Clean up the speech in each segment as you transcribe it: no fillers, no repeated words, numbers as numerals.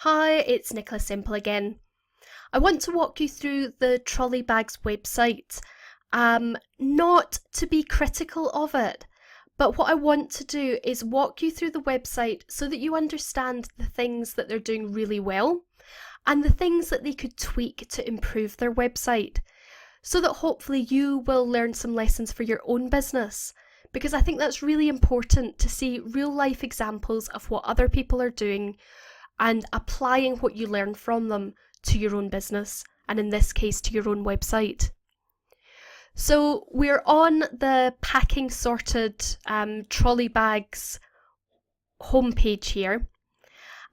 Hi, it's Nicola Semple again. I want to walk you through the Trolley Bags website, not to be critical of it, but what I want to do is walk you through the website so that you understand the things that they're doing really well and the things that they could tweak to improve their website, so that hopefully you will learn some lessons for your own business, because I think that's really important to see real life examples of what other people are doing and applying what you learn from them to your own business, and in this case to your own website. So we're on the Packing Sorted Trolley Bags homepage here,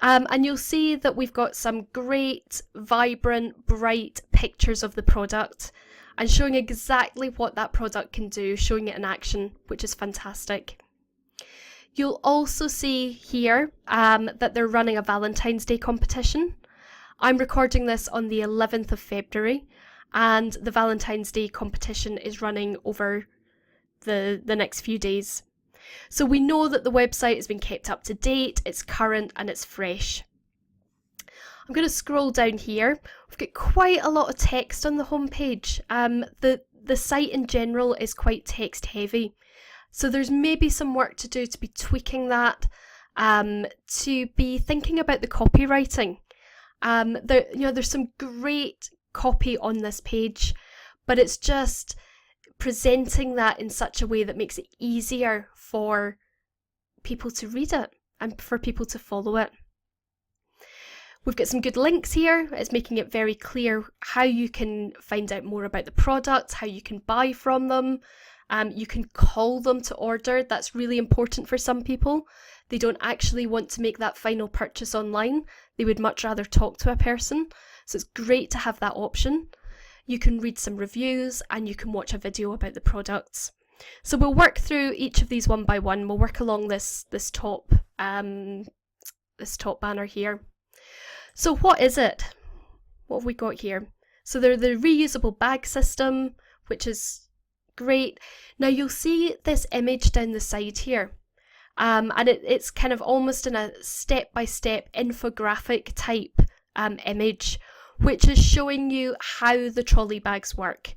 and you'll see that we've got some great, vibrant, bright pictures of the product and showing exactly what that product can do, showing it in action, which is fantastic. You'll also see here that they're running a Valentine's Day competition. I'm recording this on the 11th of February, and the Valentine's Day competition is running over the next few days. So we know that the website has been kept up to date, it's current and it's fresh. I'm going to scroll down here. We've got quite a lot of text on the homepage. The site in general is quite text heavy. So there's maybe some work to do to be tweaking that, to be thinking about the copywriting. There's some great copy on this page, but it's just presenting that in such a way that makes it easier for people to read it and for people to follow it. We've got some good links here. It's making it very clear how you can find out more about the product, how you can buy from them. You can call them to order. That's really important for some people. They don't actually want to make that final purchase online. They would much rather talk to a person. So it's great to have that option. You can read some reviews and you can watch a video about the products. So we'll work through each of these one by one. We'll work along this top banner here. So what is it? What have we got here? So they're the reusable bag system, which is great. Now you'll see this image down the side here, and it's kind of almost in a step-by-step infographic type image, which is showing you how the trolley bags work.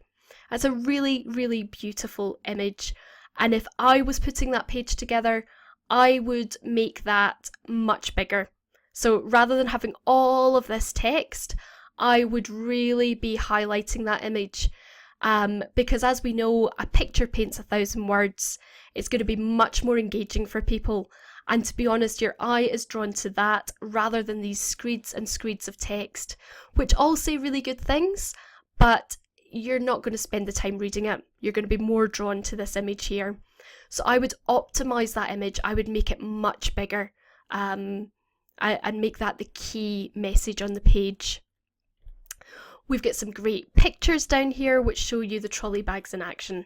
It's a really, really beautiful image, and if I was putting that page together, I would make that much bigger. So rather than having all of this text, I would really be highlighting that image. Because as we know, a picture paints 1,000 words. It's going to be much more engaging for people. And to be honest, your eye is drawn to that rather than these screeds and screeds of text, which all say really good things, but you're not going to spend the time reading it. You're going to be more drawn to this image here. So I would optimize that image. I would make it much bigger, and make that the key message on the page. We've got some great pictures down here which show you the trolley bags in action.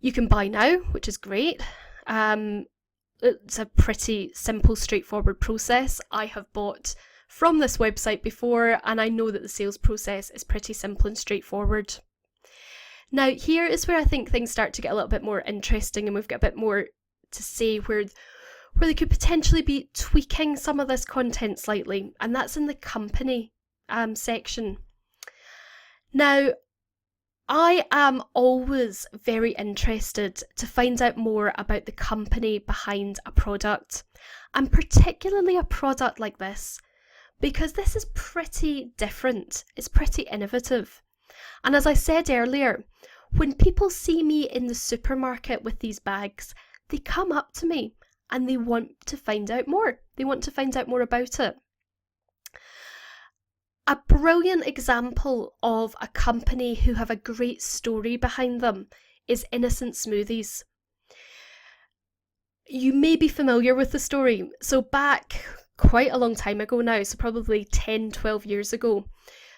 You can buy now, which is great. It's a pretty simple, straightforward process. I have bought from this website before, and I know that the sales process is pretty simple and straightforward. Now here is where I think things start to get a little bit more interesting, and we've got a bit more to say where they could potentially be tweaking some of this content slightly, and that's in the company section. Now, I am always very interested to find out more about the company behind a product, and particularly a product like this, because this is pretty different, it's pretty innovative. And as I said earlier, when people see me in the supermarket with these bags, they come up to me and they want to find out more. They want to find out more about it. A brilliant example of a company who have a great story behind them is Innocent Smoothies. You may be familiar with the story. So back quite a long time ago now, so probably 10, 12 years ago,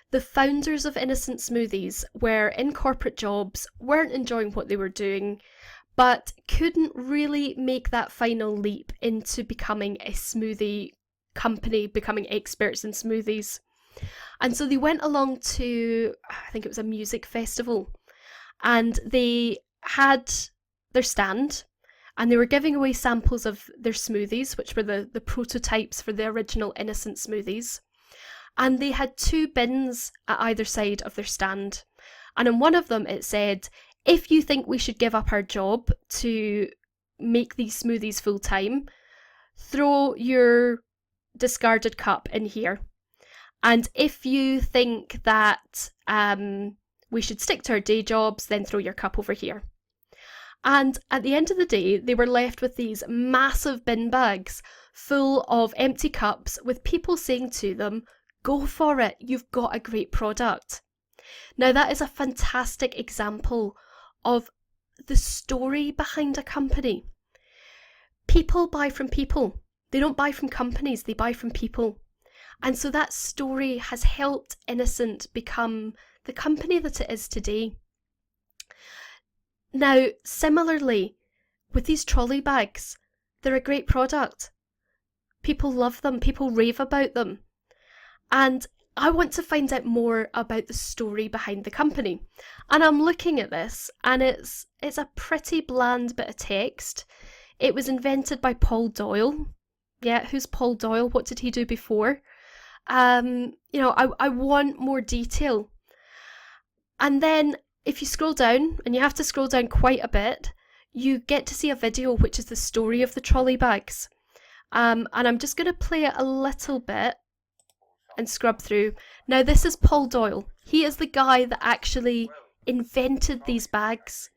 the founders of Innocent Smoothies were in corporate jobs, weren't enjoying what they were doing, but couldn't really make that final leap into becoming a smoothie company, becoming experts in smoothies. And so they went along to, I think it was a music festival, and they had their stand, and they were giving away samples of their smoothies, which were the prototypes for the original innocent smoothies. And they had 2 bins at either side of their stand. And in one of them it said, if you think we should give up our job to make these smoothies full time, throw your discarded cup in here. And if you think that we should stick to our day jobs, then throw your cup over here. And at the end of the day, they were left with these massive bin bags full of empty cups with people saying to them, go for it, you've got a great product. Now that is a fantastic example of the story behind a company. People buy from people. They don't buy from companies, they buy from people. And so that story has helped Innocent become the company that it is today. Now, similarly, with these trolley bags, they're a great product. People love them, people rave about them. And I want to find out more about the story behind the company. And I'm looking at this, and it's a pretty bland bit of text. It was invented by Paul Doyle. Yeah, who's Paul Doyle? What did he do before? I want more detail. And then if you scroll down, and you have to scroll down quite a bit, you get to see a video which is the story of the trolley bags. And I'm just going to play it a little bit and scrub through. Now this is Paul Doyle. He is the guy that actually invented these bags.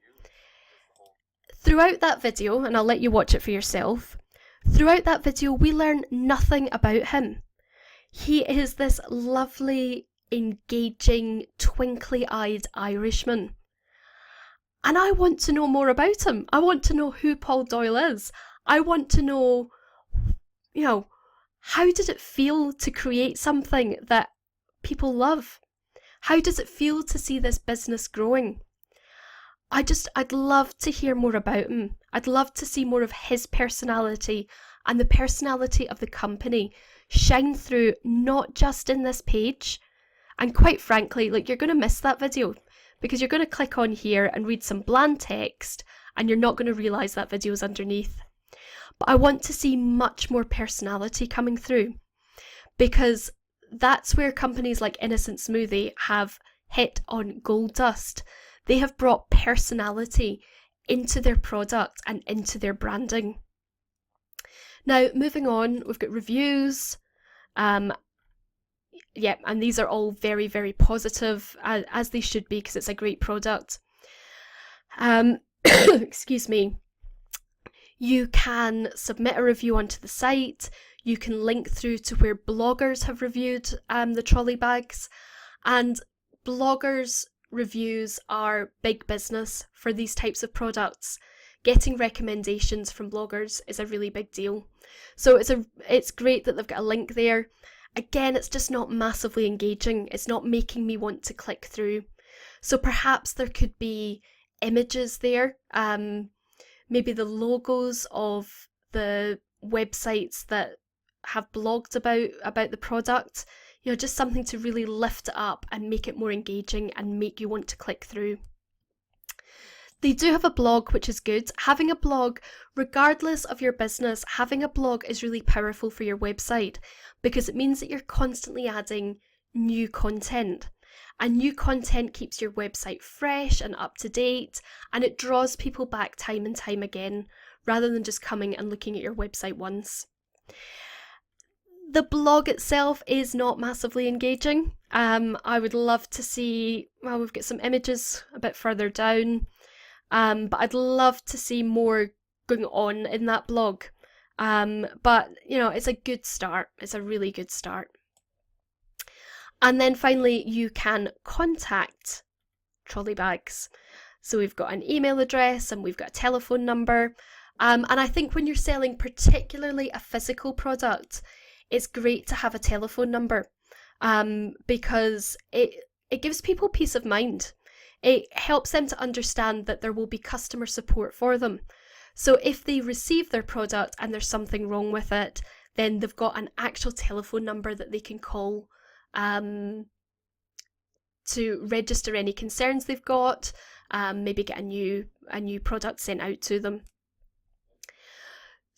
Throughout that video, and I'll let you watch it for yourself, throughout that video we learn nothing about him. He is this lovely, engaging, twinkly-eyed Irishman. And I want to know more about him. I want to know who Paul Doyle is. I want to know, how did it feel to create something that people love? How does it feel to see this business growing? I'd love to hear more about him. I'd love to see more of his personality and the personality of the company shine through, not just in this page. And quite frankly, you're going to miss that video because you're going to click on here and read some bland text and you're not going to realise that video is underneath. But I want to see much more personality coming through, because that's where companies like Innocent Smoothie have hit on gold dust. They have brought personality into their product and into their branding. Now, moving on, we've got reviews. And these are all very, very positive, as they should be, because it's a great product. Excuse me. You can submit a review onto the site. You can link through to where bloggers have reviewed the trolley bags. And bloggers' reviews are big business for these types of products. Getting recommendations from bloggers is a really big deal. So it's great that they've got a link there. Again, it's just not massively engaging. It's not making me want to click through. So perhaps there could be images there. Maybe the logos of the websites that have blogged about the product. Just something to really lift it up and make it more engaging and make you want to click through. They do have a blog, which is good. Having a blog, regardless of your business, having a blog is really powerful for your website because it means that you're constantly adding new content. And new content keeps your website fresh and up to date, and it draws people back time and time again, rather than just coming and looking at your website once. The blog itself is not massively engaging. I would love to see, we've got some images a bit further down, but I'd love to see more going on in that blog. But it's a good start. It's a really good start. And then finally, you can contact Trolley Bags. So we've got an email address and we've got a telephone number. And I think when you're selling particularly a physical product, it's great to have a telephone number because it gives people peace of mind. It helps them to understand that there will be customer support for them. So if they receive their product and there's something wrong with it, then they've got an actual telephone number that they can call to register any concerns they've got, maybe get a new product sent out to them.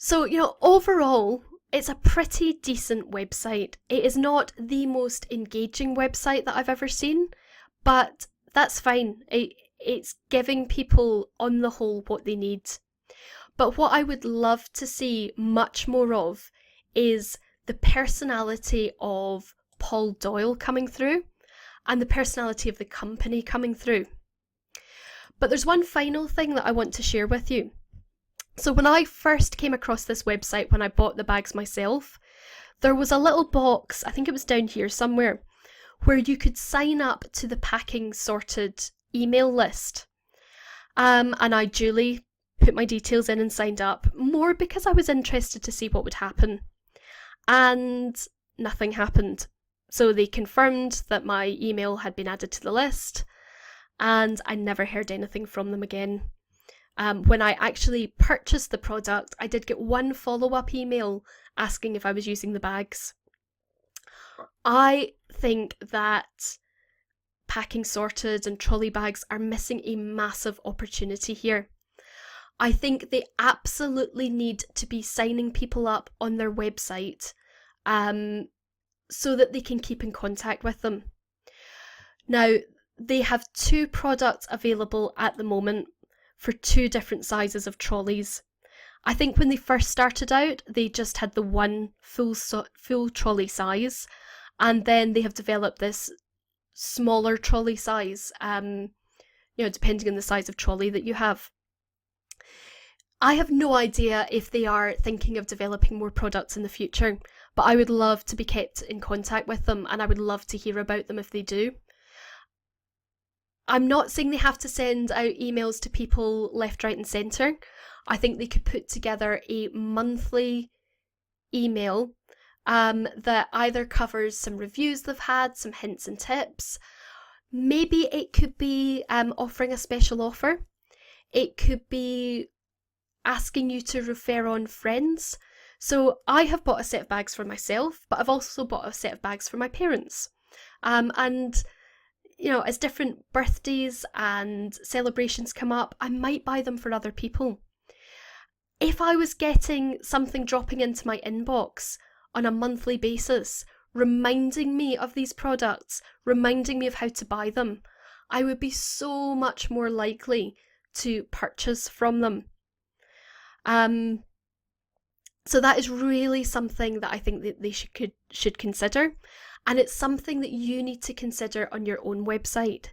So, overall, it's a pretty decent website. It is not the most engaging website that I've ever seen, but that's fine. It's giving people, on the whole, what they need. But what I would love to see much more of is the personality of Paul Doyle coming through and the personality of the company coming through. But there's one final thing that I want to share with you. So when I first came across this website, when I bought the bags myself, there was a little box, I think it was down here somewhere, where you could sign up to the Packing Sorted email list. And I duly put my details in and signed up, more because I was interested to see what would happen. And nothing happened. So they confirmed that my email had been added to the list, and I never heard anything from them again. When I actually purchased the product, I did get one follow-up email asking if I was using the bags. I think that Packing Sorted and Trolley Bags are missing a massive opportunity here. I think they absolutely need to be signing people up on their website so that they can keep in contact with them. Now, they have 2 products available at the moment for 2 different sizes of trolleys. I think when they first started out, they just had the one full trolley size, and then they have developed this smaller trolley size, depending on the size of trolley that you have. I have no idea if they are thinking of developing more products in the future, but I would love to be kept in contact with them, and I would love to hear about them if they do. I'm not saying they have to send out emails to people left, right and centre. I think they could put together a monthly email that either covers some reviews they've had, some hints and tips. Maybe it could be offering a special offer. It could be asking you to refer on friends. So I have bought a set of bags for myself, but I've also bought a set of bags for my parents. And as different birthdays and celebrations come up, I might buy them for other people. If I was getting something dropping into my inbox on a monthly basis, reminding me of these products, reminding me of how to buy them, I would be so much more likely to purchase from them. So that is really something that I think that they should consider. And it's something that you need to consider on your own website.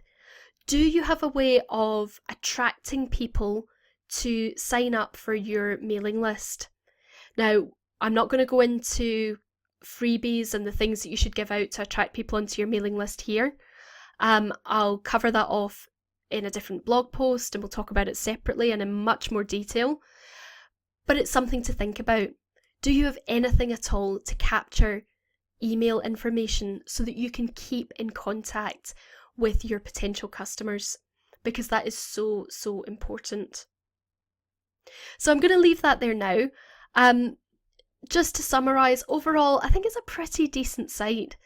Do you have a way of attracting people to sign up for your mailing list? Now, I'm not going to go into freebies and the things that you should give out to attract people onto your mailing list here. I'll cover that off in a different blog post, and we'll talk about it separately and in much more detail. But it's something to think about. Do you have anything at all to capture email information so that you can keep in contact with your potential customers? Because that is so, so important. So I'm going to leave that there now. Just to summarise, overall, I think it's a pretty decent site.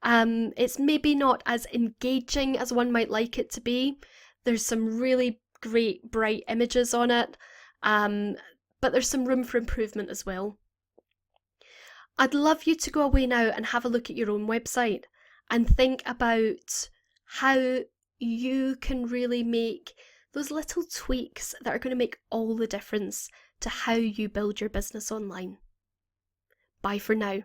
It's maybe not as engaging as one might like it to be. There's some really great bright images on it, but there's some room for improvement as well. I'd love you to go away now and have a look at your own website and think about how you can really make those little tweaks that are going to make all the difference to how you build your business online. Bye for now.